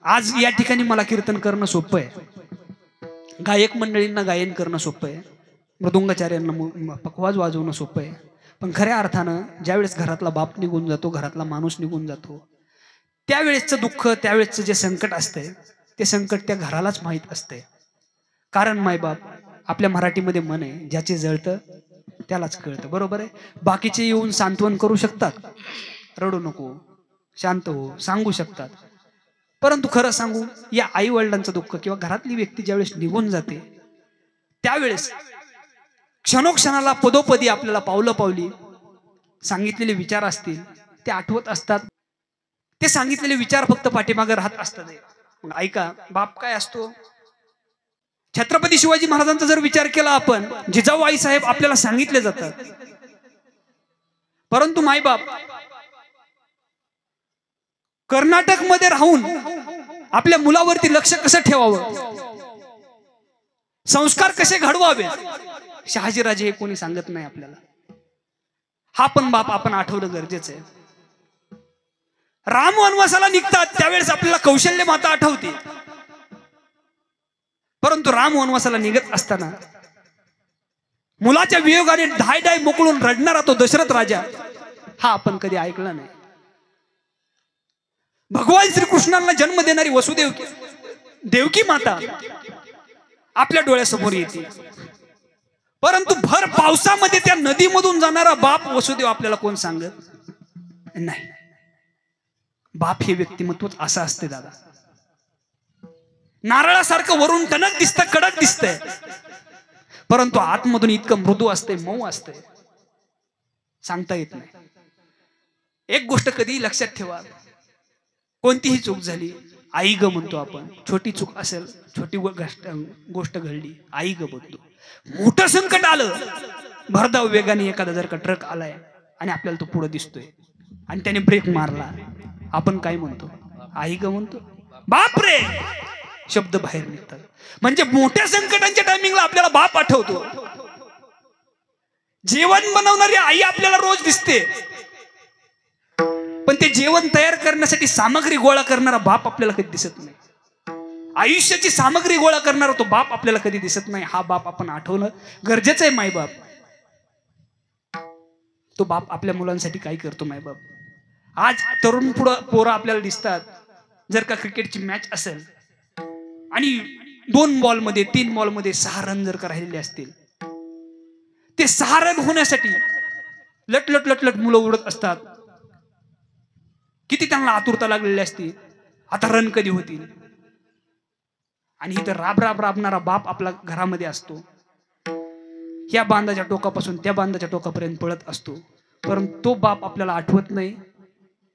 आज या ठिकाणी मला कीर्तन करणं सोपं आहे, गायक मंडळींना गायन करणं सोपं आहे, मृदुंगाचार्यांना पखवाज वाजवणं सोपं आहे. पण खऱ्या अर्थानं ज्यावेळेस घरातला बाप निघून जातो, घरातला माणूस निघून जातो, त्यावेळेसचं दुःख, त्यावेळेसचं जे संकट असतंय ते संकट त्या घरालाच माहीत असते. कारण मायबाप, आपल्या मराठीमध्ये म्हण आहे, ज्याचे जळतं त्यालाच कळतं. बरोबर आहे. बाकीचे येऊन सांत्वन करू शकतात, रडू नको, शांत हो, सांगू शकतात. परंतु खरं सांगू, या आई वडिलांचं दुःख किंवा घरातली व्यक्ती ज्यावेळेस निघून जाते त्यावेळेस क्षणोक्षणाला पदोपदी आपल्याला पावलं पावली सांगितलेले विचार असतील ते आठवत असतात. ते सांगितलेले विचार फक्त पाठीमागे राहत असतात. मग ऐका, बाप काय असतो. छत्रपती शिवाजी महाराजांचा जर विचार केला आपण, जिजाऊ आई साहेब आपल्याला सांगितले जातात, परंतु मायबाप कर्नाटक मध्ये राहून आपल्या मुलावरती लक्ष कसं ठेवावं, संस्कार कसे घडवावे, शहाजीराजे हे कोणी सांगत नाही आपल्याला. हा पण बाप आपण आठवणं गरजेचं आहे. राम वनवासाला निघतात त्यावेळेस आपल्याला कौशल्य माता आठवते, परंतु राम वनवासाला निघत असताना मुलाच्या वियोगाने ढाय ढाय मोकळून रडणारा तो दशरथ राजा हा आपण कधी ऐकला नाही. भगवान श्रीकृष्णांना जन्म देणारी वसुदेव देवकी माता आपल्या डोळ्यासमोर येते, परंतु भर पावसामध्ये त्या नदीमधून जाणारा बाप वसुदेव आपल्याला कोण सांगत नाही. बाप हे व्यक्तिमत्वच असं असते दादा. नारळासारखं वरून टणक दिसतं, कडक दिसतंय, परंतु आतमधून इतकं मृदू असते, मऊ असते, सांगता येत नाही. एक गोष्ट कधी लक्षात ठेवा, कोणतीही चूक झाली, आई ग म्हणतो आपण. छोटी चूक असेल, छोटी गोष्ट घडली, आई ग म्हणतो. मोठं संकट आलं, भरधाव वेगाने एखादा जर का ट्रक आलाय आणि आपल्याला तो पुढे दिसतोय आणि त्याने ब्रेक मारला, आपण काय म्हणतो, आई ग म्हणतो. बापरे शब्द बाहेर निघतात. म्हणजे मोठ्या संकटांच्या टायमिंगला आपल्याला बाप आठवतो. जेवण बनवणारी आई आपल्याला रोज दिसते, पण ते जेवण तयार करण्यासाठी सामग्री गोळा करणारा बाप आपल्याला कधी दिसत नाही. आयुष्याची सामग्री गोळा करणारा तो बाप आपल्याला कधी दिसत नाही. हा बाप आपण आठवणं गरजेचं आहे. मायबाप, तो बाप आपल्या मुलांसाठी काय करतो. मायबाप, आज तरुण पोरं आपल्याला दिसतात, जर का क्रिकेटची मॅच असेल आणि 2 बॉलमध्ये 3 बॉलमध्ये 6 रन जर का राहिलेले असतील, ते 6 रन होण्यासाठी लटलट लटलट मुलं उडत असतात. किती त्यांना आतुरता लागलेली असते, आता रन कधी होतील. आणि इथं राब राब राबणारा बाप आपला घरामध्ये असतो, ह्या बांधाच्या टोकापासून त्या बांधाच्या टोकापर्यंत पळत असतो, परंतु तो बाप आपल्याला आठवत नाही.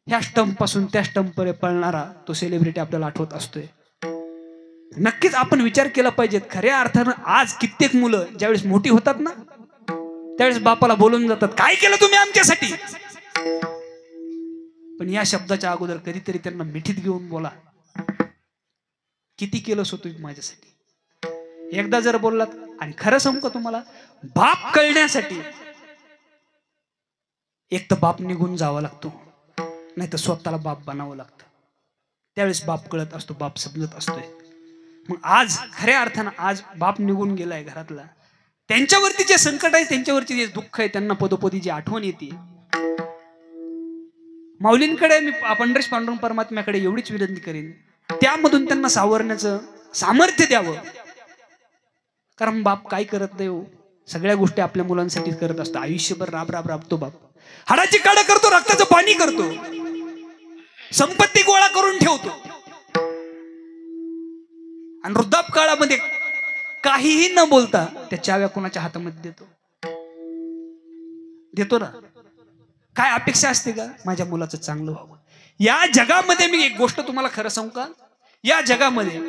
ह्या स्टंप पासून त्या स्टंप पर्यंत पळणारा तो सेलिब्रिटी आपल्याला आठवत असतोय. नक्कीच आपण विचार केला पाहिजेत. खऱ्या अर्थानं आज कित्येक मुलं ज्यावेळेस मोठी होतात ना, त्यावेळेस बापाला बोलून जातात, काय केलं तुम्ही आमच्यासाठी. पण या शब्दाच्या अगोदर कधीतरी त्यांना मिठीत घेऊन बोला, किती केलं सो तुम्ही माझ्यासाठी. एकदा जर बोललात, आणि खरं सांगू का तुम्हाला, बाप कळण्यासाठी एक तर बाप निघून जावा लागतो, नाही तर स्वतःला बाप बनावं लागतं. त्यावेळेस बाप कळत असतो, बाप समजत असतोय. मग आज खऱ्या अर्थानं आज बाप निघून गेलाय घरातला, त्यांच्यावरती जे संकट आहे, त्यांच्यावरती जे दुःख आहे, त्यांना पदोपदी जी आठवण येते. माऊलींकडे मी पंढरीश पांडुरंग परमात्म्याकडे एवढीच विनंती करेन, त्यामधून त्यांना सावरण्याचं सामर्थ्य द्यावं. कारण बाप काय करत नाही हो, सगळ्या गोष्टी आपल्या मुलांसाठी करत असतो. आयुष्यभर राब राब राबतो बाप, हाडाची काढ करतो, रक्ताचं पाणी करतो, संपत्ती गोळा करून ठेवतो, आणि वृद्धापकाळामध्ये काहीही न बोलता त्या चाव्या कोणाच्या हातामध्ये देतो ना. काय अपेक्षा असते का, माझ्या मुलाचं चांगलं व्हावं. या जगामध्ये मी एक गोष्ट तुम्हाला खरं सांगू का, या जगामध्ये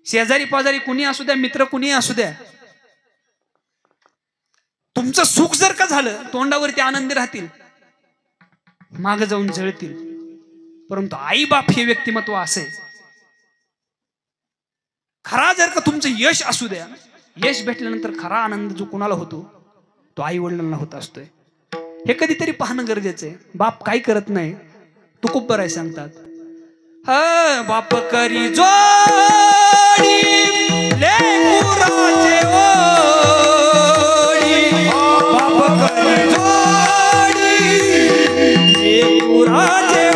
शेजारी पाजारी कुणी असू द्या, मित्र कुणी असू द्या, तुमचं सुख जर का झालं, तोंडावरती आनंदी राहतील, मागे जाऊन जळतील. परंतु आई बाप हे व्यक्तिमत्व असे, खरा जर का तुमचं यश असू द्या, यश भेटल्यानंतर खरा आनंद जो कुणाला होतो तो आई वडिलांना होत असतोय. हे कधीतरी पाहणं गरजेचं आहे. बाप काय करत नाही, तू खूप बरं आहे सांगतात, बाप करी जोडी लेकराचे ओढी, बाप करी जोडी लेकराचे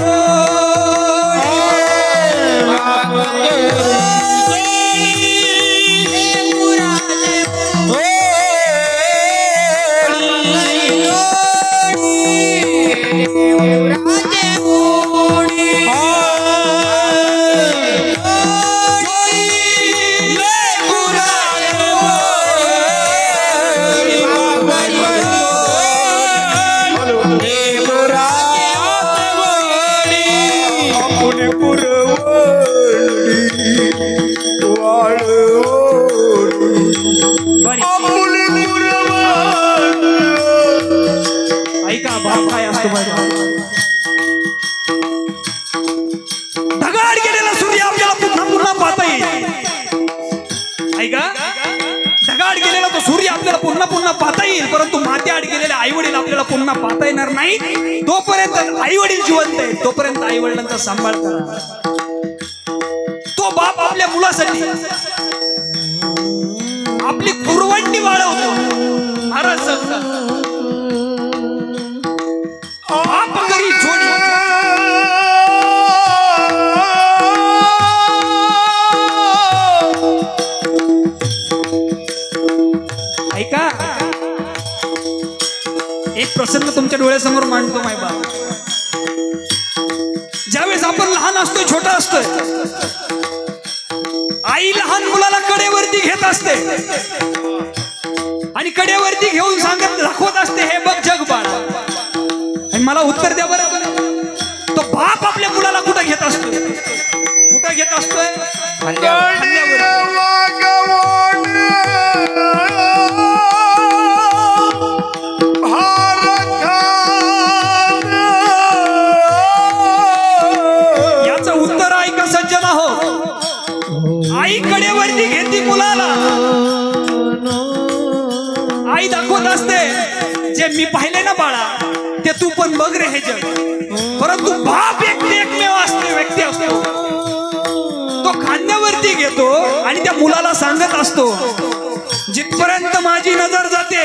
ऐका बाप काय असतो ढगाळ गेलेला सूर्य आपल्याला पुन्हा पुन्हा पाहता येईल. ऐका ढगाळ गेलेला तो सूर्य आपल्याला पुन्हा पुन्हा पाहता येईल, परंतु मात्याआड गेलेले आई वडील आपल्याला पुन्हा पाहता येणार नाही. तोपर्यंत आई वडील जिवंत आहेत, तोपर्यंत आई वडिलांचा सांभाळ करा. तो बाप आपल्या मुलासाठी आपली कुरवंडी वाढवतो. महाराज बाप करी जोडी ऐका एक प्रसंग तुमच्या डोळ्यासमोर मांडतो माय बाप. ज्यावेळेस आपण लहान असतोय, छोटा असतोय, आई लहान मुलाला कडेवरती घेत असते आणि कडेवरती घेऊन सांगत दाखवत असते, हे बघ जग बाळा. आणि मला उत्तर द्या बरं, तो बाप आपल्या मुलाला कुठं घेत असतोय? कुठं घेत असतोय? याचं उत्तर ऐका सज्जन हो. आई कडेवरती घेते मुलाला, आई दाखवत असते, जे मी पाहिले ना बाळा ते तू पण बघ रे हे जग. परंतु बाप एकमेव असते, व्यक्ती असतो, तो खांद्यावरती घेतो आणि त्या मुलाला सांगत असतो, जिथपर्यंत माझी नजर जाते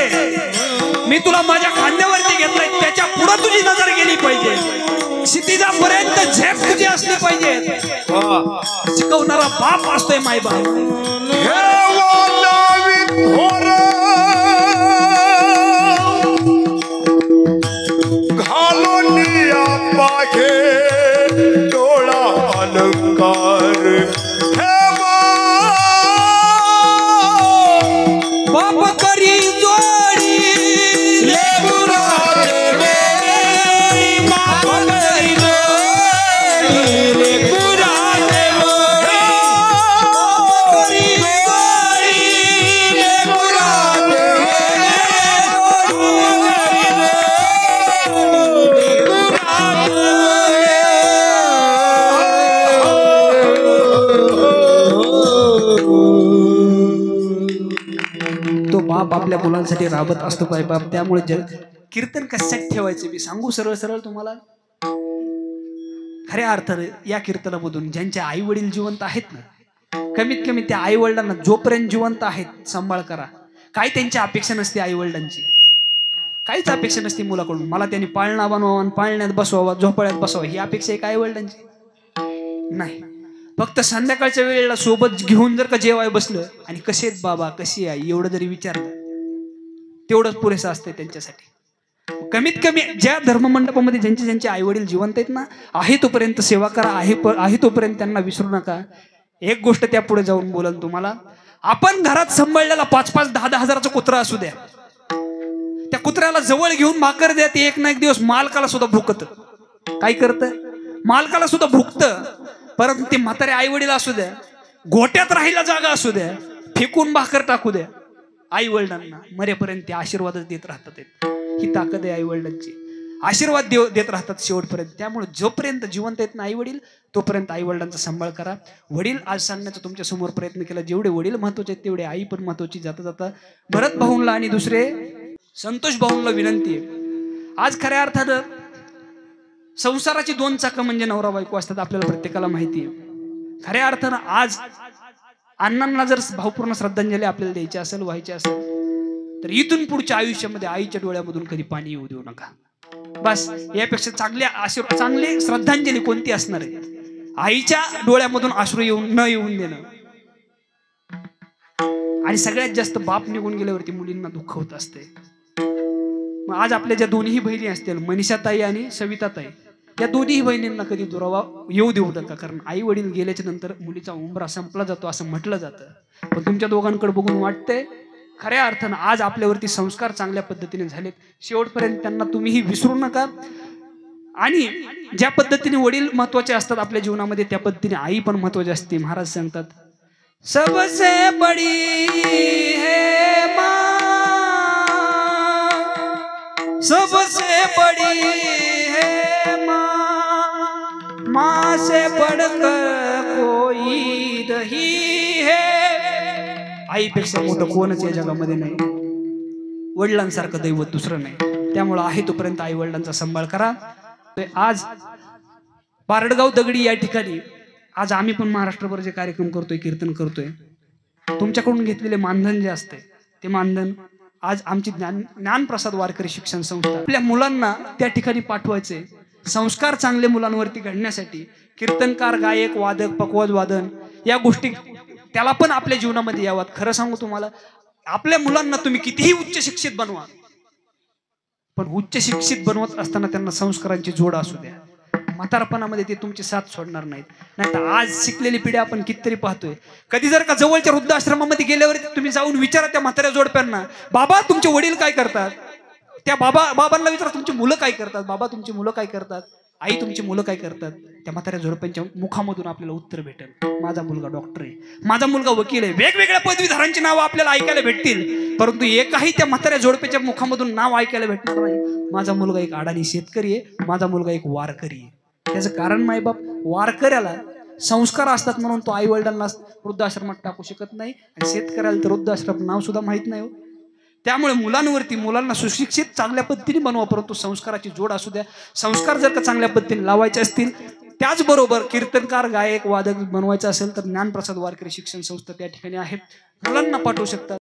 मी तुला माझ्या खांद्यावरती घेतलंय, त्याच्या पुढे तुझी नजर गेली पाहिजे, क्षितिजापर्यंत झेप तुझी असली पाहिजे. शिकवणारा बाप असतोय माय बाप. डोळा अलंकार बाप करी जोडी लेकराचे ओढी, बाप करी जोडी लेकराचे ओढी, बाप करी जोडी लेकराचे तो बाप आपल्या मुलांसाठी राबत असतो पाय बाप. त्यामुळे कीर्तन कशात ठेवायचे मी सांगू सरळ सरळ तुम्हाला. खऱ्या अर्थाने या कीर्तनामधून ज्यांचे आई वडील जिवंत आहेत ना, कमीत कमी त्या आई वडिलांना जोपर्यंत जिवंत आहेत सांभाळ करा. काही त्यांची अपेक्षा नसते आई वडिलांची, काहीच अपेक्षा नसते मुलाकडून. मला त्यांनी पाळणा बनवावा, पाळण्यात बसवावा, झोपाळ्यात बसवावा, ही अपेक्षा आहे का आई वडिलांची? नाही. फक्त संध्याकाळच्या वेळेला सोबत घेऊन जर का जेवाय बसलं आणि कसे आहेत बाबा, कशी आई, एवढं जरी विचारलं तेवढंच पुरेसं असते त्यांच्यासाठी. कमीत कमी ज्या धर्ममंडपामध्ये ज्यांचे ज्यांचे आई वडील जिवंत आहेत ना, आहे तोपर्यंत सेवा करा, आहे तोपर्यंत त्यांना विसरू नका. एक गोष्ट त्या पुढे जाऊन बोलाल तुम्हाला. आपण घरात सांभाळलेला 5-5, 10-10 हजाराचा कुत्रा असू द्या, त्या कुत्र्याला जवळ घेऊन भाकर द्या, ते एक ना एक दिवस मालकाला सुद्धा भुकत. काय करतं? मालकाला सुद्धा भुकत. परंतु ते म्हातारे आई वडील असू द्या, गोट्यात राहायला जागा असू द्या, फेकून भाकर टाकू द्या, आई वडिलांना मरेपर्यंत ते आशीर्वादच देत राहतात. ही ताकद आहे आई वडिलांची. आशीर्वाद देत राहतात शेवटपर्यंत. त्यामुळे जोपर्यंत जिवंत आहेत ना आई वडील, तोपर्यंत आई वडिलांचा सांभाळ करा. वडील आज सांगण्याचा तुमच्या समोर प्रयत्न केला. जेवढे वडील महत्वाचे आहेत तेवढे आई पण महत्वाची. जाता जाता भरत भाऊंला आणि दुसरे संतोष भाऊंला विनंती आहे. आज खऱ्या अर्थानं संसाराची दोन चाकं म्हणजे नवरा बायको असतात, आपल्याला प्रत्येकाला माहिती आहे. खऱ्या अर्थानं आज अण्णांना जर भावपूर्ण श्रद्धांजली आपल्याला द्यायची असेल, व्हायची असेल, तर इथून पुढच्या आयुष्यामध्ये आईच्या डोळ्यामधून कधी पाणी येऊ देऊ नका. बस यापेक्षा चांगली श्रद्धांजली कोणती असणार आहे? आईच्या डोळ्यामधून अश्रू न येऊन देणं. आणि सगळ्यात जास्त बाप निघून गेल्यावरती मुलींना दुःख होत असते. मग आज आपल्या ज्या दोन्ही बहिणी असतील, मनीषाताई आणि सविताताई, या दोन्ही बहिणींना कधी दुरावा येऊ देऊ नका. कारण आई वडील गेल्याच्या नंतर मुलीचा उंबरा संपला जातो असं म्हटलं जातं. पण तुमच्या दोघांकडे बघून वाटतंय खऱ्या अर्थानं आज आपल्यावरती संस्कार चांगल्या पद्धतीने झालेत. शेवटपर्यंत त्यांना तुम्हीही विसरू नका. आणि ज्या पद्धतीने वडील महत्वाचे असतात आपल्या जीवनामध्ये, त्या पद्धतीने आई पण महत्वाची असते. महाराज सांगतात, सबसे बडी है माँ, सबसे बडी है माँ, माँ से बढ़कर कोई नहीं है. आईपेक्षा मोठं कोणच या जगामध्ये नाही. वडिलांसारखं दैवत दुसरं नाही. त्यामुळे आहे तोपर्यंत आई वडिलांचा सांभाळ करा. आज पारडगाव दगडी या ठिकाणी आज आम्ही पण महाराष्ट्रभर जे कार्यक्रम करतोय, कीर्तन करतोय, तुमच्याकडून घेतलेले मानधन जे असते ते मानधन आज आमची ज्ञानप्रसाद वारकरी शिक्षण संस्था आपल्या मुलांना त्या ठिकाणी पाठवायचे. संस्कार चांगले मुलांवरती घडण्यासाठी कीर्तनकार, गायक, वादक, पकवाज वादन या गोष्टी त्याला पण आपल्या जीवनामध्ये यावात. खरं सांगू तुम्हाला, आपल्या मुलांना तुम्ही कितीही उच्च शिक्षित बनवा, पण उच्च शिक्षित बनवत असताना त्यांना संस्कारांची जोड असू द्या. म्हातारपणामध्ये ते तुमची साथ सोडणार नाहीत. नाही तर आज शिकलेली पिढी आपण कितीतरी पाहतोय. कधी जर का जवळच्या वृद्धाश्रमामध्ये गेल्यावर तुम्ही जाऊन विचारा त्या म्हाताऱ्या जोडप्यांना, बाबा तुमचे वडील काय करतात? त्या बाबांना विचारा तुमची मुलं काय करतात? बाबा तुमची मुलं काय करतात? आई तुमची मुलं काय करतात? त्या म्हाताऱ्या जोडप्यांच्या मुखामधून आपल्याला उत्तर भेटेल. माझा मुलगा डॉक्टर आहे, माझा मुलगा वकील आहे. वेगवेगळ्या पदवीधरांची नावं आपल्याला ऐकायला भेटतील, परंतु एकही त्या म्हाताऱ्या जोडप्याच्या मुखामधून नाव ऐकायला भेटणार नाही. माझा मुलगा एक अडाणी शेतकरी आहे, माझा मुलगा एक वारकरी आहे. त्याचं कारण मायबाप वारकऱ्याला संस्कार असतात म्हणून तो आई वडिलांना वृद्धाश्रमात टाकू शकत नाही, आणि शेतकऱ्याला तर वृद्धाश्रम नाव सुद्धा माहित नाही. त्यामुळे मुलांना सुशिक्षित चांगल्या पद्धतीने बनवा, परंतु संस्काराची जोड असू द्या. संस्कार जर का चांगल्या पद्धतीने लावायचे असतील, त्याचबरोबर कीर्तनकार, गायक, वादक बनवायचं असेल तर ज्ञानप्रसाद वारकरी शिक्षण संस्था त्या ठिकाणी आहे. मुलांना पाठवू शकतात.